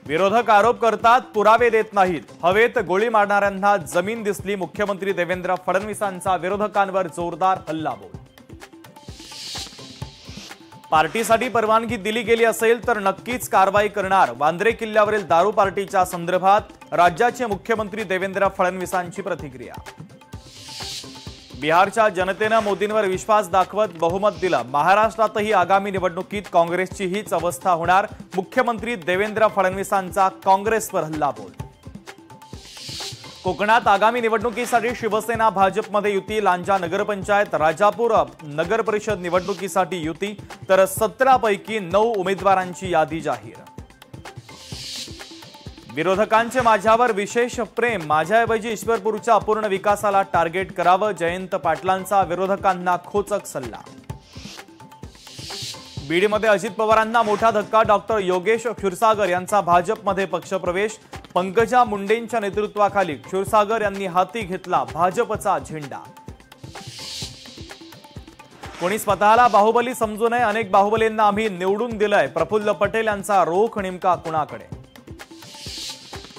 विरोधक आरोप करतात, पुरावे देत नाहीत। हवेत गोळी मारणाऱ्यांना जमीन दिसली। मुख्यमंत्री देवेंद्र फडणवीसांचा विरोधकांवर जोरदार हल्लाबोल। पार्टीसाठी परवानगी दिली गेली असेल तर नक्कीच कारवाई करणार। वांद्रे किल्ल्यावरील दारू पार्टीच्या संदर्भात राज्याचे मुख्यमंत्री देवेंद्र फडणवीसांची प्रतिक्रिया। बिहारच्या जनतेने मोदींवर विश्वास दाखवत बहुमत दिलं। महाराष्ट्रातही आगामी निवडणुकीत काँग्रेसची हीच अवस्था होणार। मुख्यमंत्री देवेंद्र फडणवीसांचा काँग्रेसवर हल्लाबोल। कोकणात आगामी निवडणुकीसाठी शिवसेना भाजपमध्ये युती। लांजा नगरपंचायत, राजापूर नगर परिषद निवडणुकीसाठी युती, तर 17 पैकी 9 उमेदवारांची यादी जाहीर। विरोधकांचे माझ्यावर विशेष प्रेम, माझ्याऐवजी ईश्वरपूरच्या अपूर्ण विकासाला टार्गेट करावं। जयंत पाटलांचा विरोधकांना खोचक सल्ला। बीडमध्ये अजित पवारांना मोठा धक्का। डॉक्टर योगेश क्षीरसागर यांचा भाजपमध्ये पक्षप्रवेश। पंकजा मुंडेंच्या नेतृत्वाखाली क्षीरसागर यांनी हाती घेतला भाजपचा झेंडा। कोणी स्वतःला बाहुबली समजू नये, अनेक बाहुबलींना आम्ही निवडून दिलंय। प्रफुल्ल पटेल यांचा रोख नेमका कुणाकडे?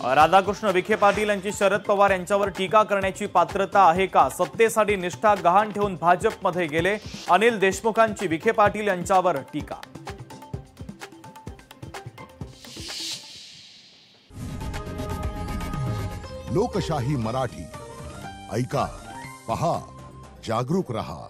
राधाकृष्ण विखे पाटील यांची शरद पवार यांच्यावर टीका करण्याची पात्रता आहे का? सत्तेसाठी निष्ठा गहाण ठेवून भाजपमध्ये गेले। अनिल देशमुखांची विखे पाटील यांच्यावर टीका। लोकशाही मराठी ऐका, पहा, जागरूक रहा।